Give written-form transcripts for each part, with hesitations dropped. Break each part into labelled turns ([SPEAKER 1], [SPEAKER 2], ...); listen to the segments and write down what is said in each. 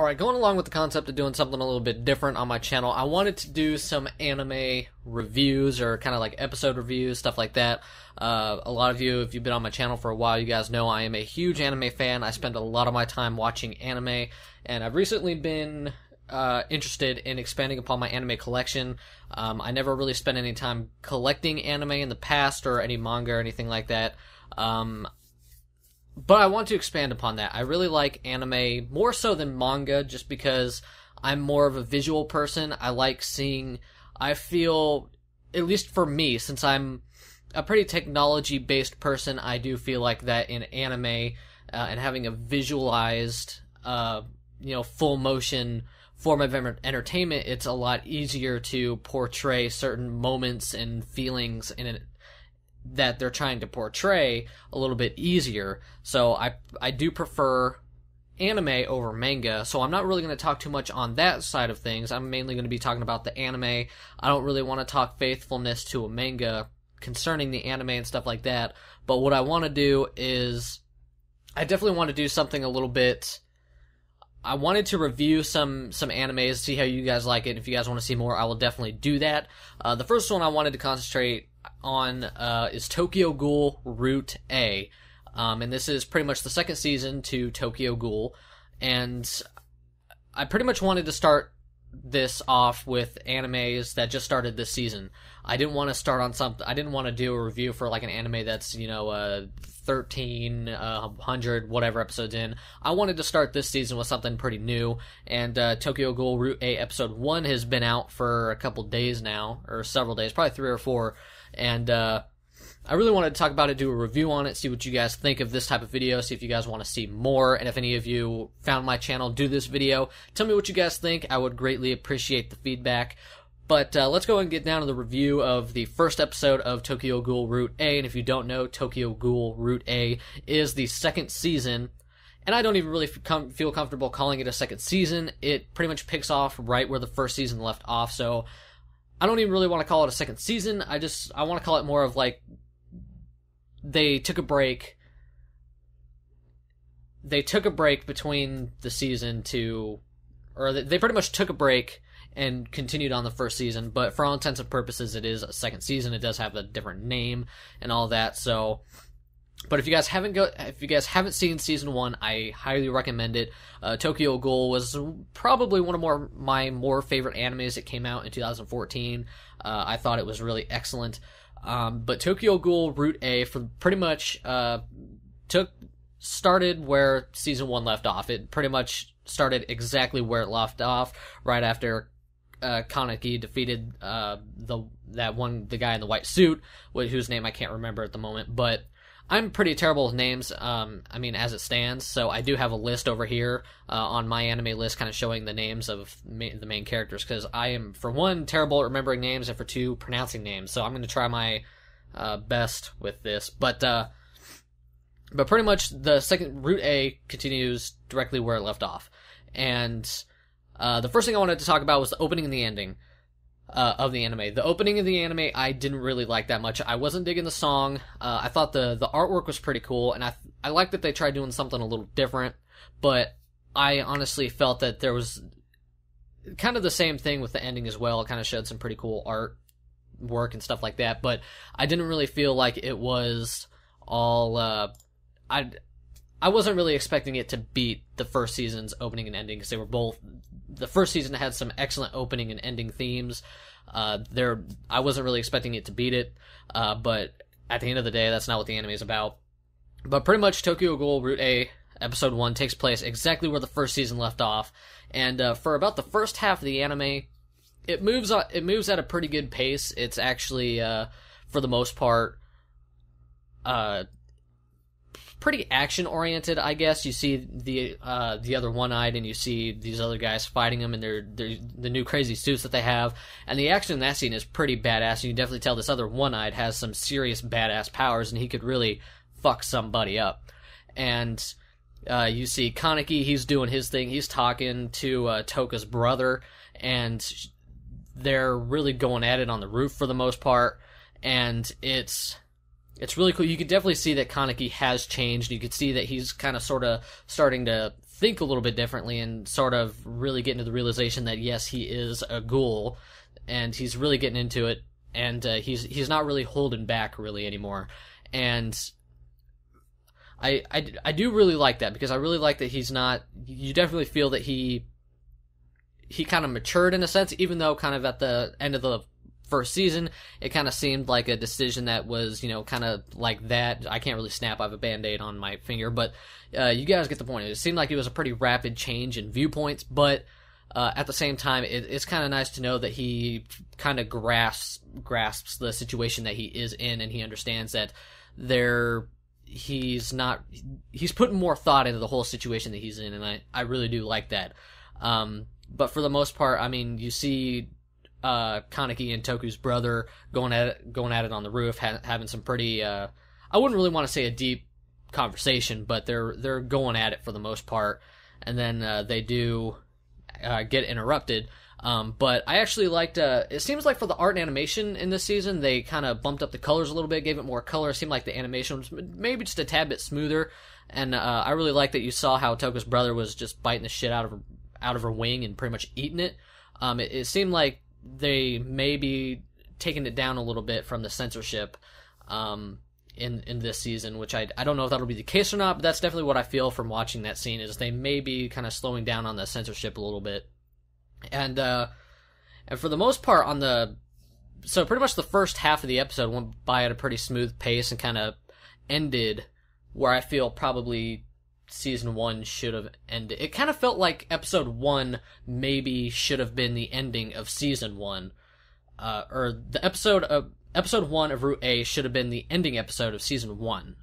[SPEAKER 1] Alright, going along with the concept of doing something a little bit different on my channel, I wanted to do some anime reviews, or kind of like episode reviews, stuff like that. A lot of you, if you've been on my channel for a while, you guys know I am a huge anime fan. I spend a lot of my time watching anime, and I've recently been interested in expanding upon my anime collection. I never really spent any time collecting anime in the past, or any manga or anything like that. But I want to expand upon that. I really like anime more so than manga, just because I'm more of a visual person. I like seeing, I feel, at least for me, since I'm a pretty technology-based person, I do feel like that in anime, and having a visualized, full motion form of entertainment, it's a lot easier to portray certain moments and feelings in it that they're trying to portray a little bit easier. So I do prefer anime over manga, so I'm not really going to talk too much on that side of things. I'm mainly going to be talking about the anime. I don't really want to talk faithfulness to a manga concerning the anime and stuff like that, but what I want to do is, I definitely want to do something a little bit, I wanted to review some animes, see how you guys like it. If you guys want to see more, I will definitely do that. The first one I wanted to concentrate on is Tokyo Ghoul Route A. And this is pretty much the second season to Tokyo Ghoul. And I pretty much wanted to start this off with animes that just started this season. I didn't want to start on something, I didn't want to do a review for like an anime that's, 1,300, whatever episodes in. I wanted to start this season with something pretty new, and Tokyo Ghoul Route A Episode 1 has been out for a couple days now, or several days, probably 3 or 4, and I really wanted to talk about it, do a review on it, see what you guys think of this type of video, see if you guys want to see more, and if any of you found my channel do this video, tell me what you guys think. I would greatly appreciate the feedback. But let's go and get down to the review of the first episode of Tokyo Ghoul Route A. And if you don't know, Tokyo Ghoul Route A is the second season. And I don't even really feel comfortable calling it a second season. It pretty much picks off right where the first season left off. So I don't even really want to call it a second season. I want to call it more of like, they took a break. They took a break between the season or they pretty much took a break and continued on the first season, but for all intents and purposes, it is a second season. It does have a different name and all that. So, but if you guys haven't seen season 1, I highly recommend it. Tokyo Ghoul was probably one of my more favorite animes that came out in 2014. I thought it was really excellent. But Tokyo Ghoul Route A pretty much started where season 1 left off. It pretty much started exactly where it left off, right after Kaneki defeated the guy in the white suit, whose name I can't remember at the moment, but I'm pretty terrible with names, as it stands, so I do have a list over here on my anime list kind of showing the names of the main characters, because I am, for one, terrible at remembering names, and for two, pronouncing names, so I'm going to try my best with this, but pretty much the second Route A continues directly where it left off, and the first thing I wanted to talk about was the opening and the ending of the anime. The opening of the anime I didn't really like that much. I wasn't digging the song. I thought the artwork was pretty cool, and I liked that they tried doing something a little different, but I honestly felt that there was kind of the same thing with the ending as well. It kind of showed some pretty cool artwork and stuff like that, but I didn't really feel like it was all... I wasn't really expecting it to beat the first season's opening and ending, because they were both... The first season had some excellent opening and ending themes. I wasn't really expecting it to beat it, but at the end of the day, that's not what the anime is about. But pretty much Tokyo Ghoul Route A Episode 1 takes place exactly where the first season left off, and for about the first half of the anime, it moves at a pretty good pace. It's actually, for the most part, pretty action-oriented, I guess. You see the other one-eyed, and you see these other guys fighting them, and they're the new crazy suits that they have, and the action in that scene is pretty badass, and you can definitely tell this other one-eyed has some serious badass powers, and he could really fuck somebody up. And you see Kaneki, he's doing his thing, he's talking to Toka's brother, and they're really going at it on the roof for the most part, and it's really cool. You can definitely see that Kaneki has changed. You can see that he's kind of sort of starting to think a little bit differently and sort of really get into the realization that yes, he is a ghoul, and he's really getting into it, and he's not really holding back really anymore. And I do really like that, because I really like that he's not. You definitely feel that he kind of matured in a sense, even though kind of at the end of the first season, it kind of seemed like a decision that was, kind of like that. I can't really snap. I have a Band-Aid on my finger, but you guys get the point. It seemed like it was a pretty rapid change in viewpoints, but at the same time, it's kind of nice to know that he kind of grasps the situation that he is in, and he understands that he's putting more thought into the whole situation that he's in, and I really do like that. But for the most part, I mean, you see Kaneki and Toku's brother going at it on the roof, having some pretty I wouldn't really want to say a deep conversation, but they're going at it for the most part, and then they do get interrupted. But I actually liked, it seems like for the art and animation in this season, they kind of bumped up the colors a little bit, gave it more color. It seemed like the animation was maybe just a tad bit smoother, and I really liked that you saw how Toku's brother was just biting the shit out of her wing and pretty much eating it. It seemed like they may be taking it down a little bit from the censorship in this season, which I don't know if that'll be the case or not, but that's definitely what I feel from watching that scene, is they may be kind of slowing down on the censorship a little bit. And for the most part, so pretty much the first half of the episode went by at a pretty smooth pace and kind of ended where I feel probably season 1 should have ended. It kind of felt like episode 1 maybe should have been the ending of season 1, or the episode 1 of Route A should have been the ending episode of season 1,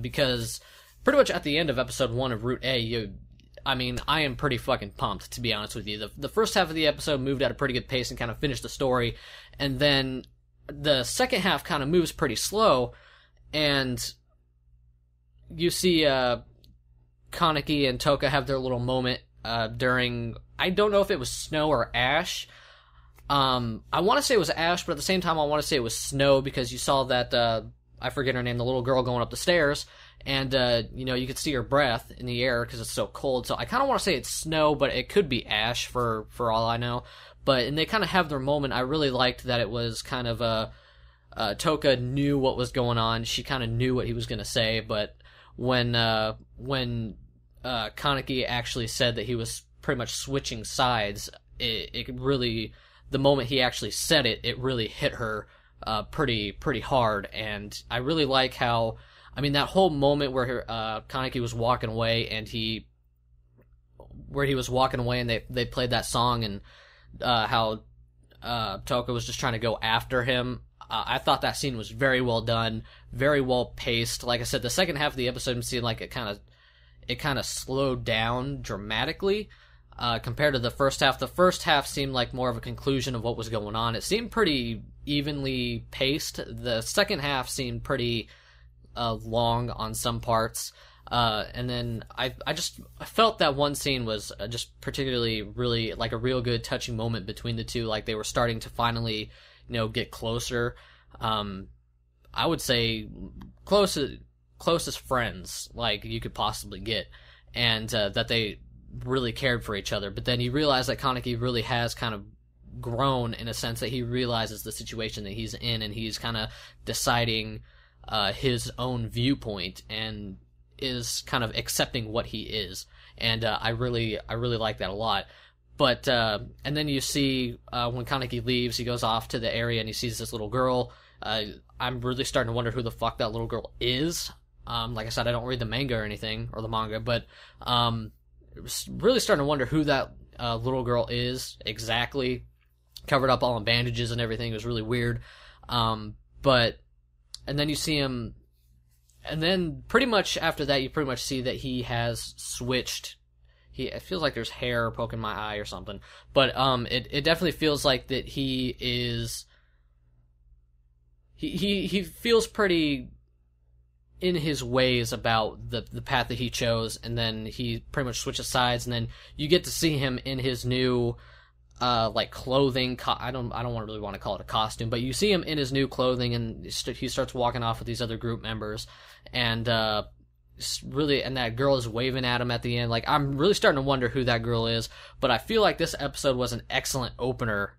[SPEAKER 1] because pretty much at the end of episode 1 of Route A, I am pretty fucking pumped, to be honest with you. The first half of the episode moved at a pretty good pace and kind of finished the story, and then the second half kind of moves pretty slow, and you see Kaneki and Toka have their little moment during, I don't know if it was snow or ash. I want to say it was ash, but at the same time I want to say it was snow, because you saw that, I forget her name, the little girl going up the stairs, and you could see her breath in the air because it's so cold. So I kind of want to say it's snow, but it could be ash for all I know. And they kind of have their moment. I really liked that it was kind of Toka knew what was going on. She kind of knew what he was going to say, but when Kaneki actually said that he was pretty much switching sides, it really, the moment he actually said it, it really hit her pretty hard. And I really like how, that whole moment where Kaneki was walking away, and he and they played that song, and how Toka was just trying to go after him. I thought that scene was very well done, very well paced. Like I said, the second half of the episode seemed like it kind of slowed down dramatically compared to the first half. The first half seemed like more of a conclusion of what was going on. It seemed pretty evenly paced. The second half seemed pretty long on some parts. And then I felt that one scene was just particularly really like a real good touching moment between the two. Like they were starting to finally, get closer. I would say closest friends like you could possibly get, and that they really cared for each other. But then you realize that Kaneki really has kind of grown in a sense that he realizes the situation that he's in, and he's kind of deciding his own viewpoint and is kind of accepting what he is. And I really like that a lot. But and then you see when Kaneki leaves, he goes off to the area and he sees this little girl. I'm really starting to wonder who the fuck that little girl is. Like I said, I don't read the manga or anything, or the manga, but really starting to wonder who that little girl is exactly. Covered up all in bandages and everything. It was really weird. And then you see him, and then pretty much after that, you pretty much see that he has switched. It feels like there's hair poking my eye or something, but it definitely feels like that he is. He feels pretty in his ways about the path that he chose, and then he pretty much switches sides, and then you get to see him in his new like clothing. I don't really want to call it a costume, but you see him in his new clothing, and he starts walking off with these other group members, and really, and that girl is waving at him at the end. Like, I'm really starting to wonder who that girl is, but I feel like this episode was an excellent opener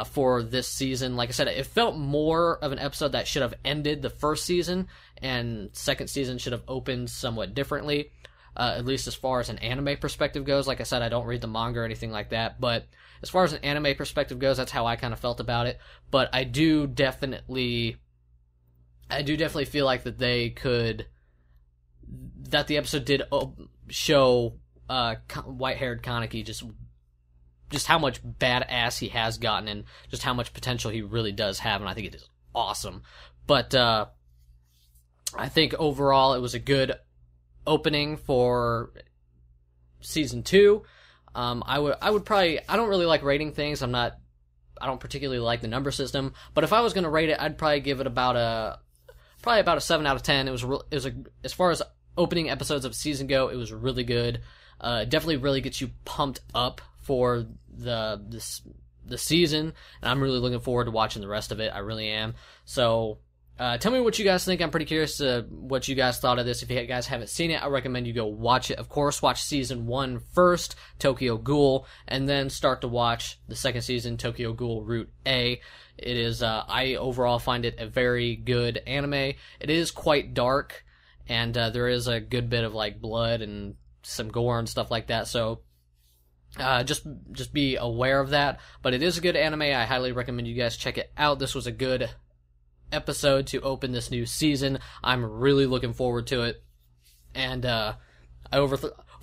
[SPEAKER 1] for this season. Like I said, it felt more of an episode that should have ended the first season, and second season should have opened somewhat differently, at least as far as an anime perspective goes. Like I said, I don't read the manga or anything like that, but as far as an anime perspective goes, that's how I kind of felt about it. But I do definitely feel like that the episode did show white-haired Kaneki just how much badass he has gotten, and just how much potential he really does have, and I think it is awesome. But I think overall it was a good opening for season 2. I would probably, I don't really like rating things. I don't particularly like the number system, but if I was going to rate it, I'd probably give it about a 7 out of 10. It was as far as opening episodes of season go, it was really good. Definitely really gets you pumped up for the season, and I'm really looking forward to watching the rest of it. I really am. So tell me what you guys think. I'm pretty curious what you guys thought of this. If you guys haven't seen it, I recommend you go watch it. Of course, watch season 1 first, Tokyo Ghoul, and then start to watch the second season, Tokyo Ghoul Route A. It is, I overall find it a very good anime. It is quite dark, and there is a good bit of like blood and some gore and stuff like that, so just be aware of that. But it is a good anime. I highly recommend you guys check it out. This was a good episode to open this new season. I'm really looking forward to it, and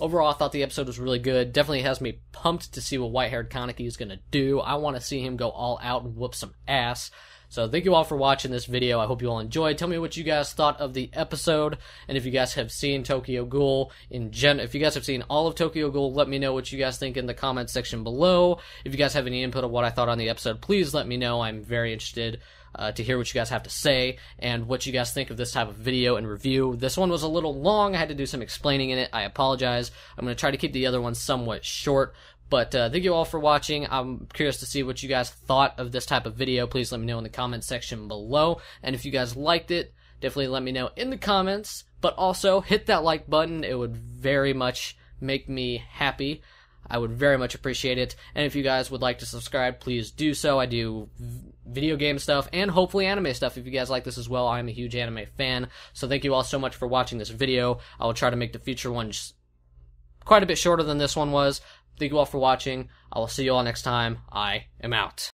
[SPEAKER 1] overall I thought the episode was really good. Definitely has me pumped to see what white-haired Kaneki is going to do. I want to see him go all out and whoop some ass. So thank you all for watching this video. I hope you all enjoyed. Tell me what you guys thought of the episode, and if you guys have seen Tokyo Ghoul if you guys have seen all of Tokyo Ghoul, let me know what you guys think in the comments section below. If you guys have any input on what I thought on the episode, please let me know. I'm very interested to hear what you guys have to say, and what you guys think of this type of video and review. This one was a little long. I had to do some explaining in it. I apologize. I'm going to try to keep the other ones somewhat short. But thank you all for watching. I'm curious to see what you guys thought of this type of video. Please let me know in the comments section below. And if you guys liked it, definitely let me know in the comments. But also, hit that like button. It would very much make me happy. I would very much appreciate it. And if you guys would like to subscribe, please do so. I do video game stuff and hopefully anime stuff. If you guys like this as well, I'm a huge anime fan. So thank you all so much for watching this video. I will try to make the future ones quite a bit shorter than this one was. Thank you all for watching. I will see you all next time. I am out.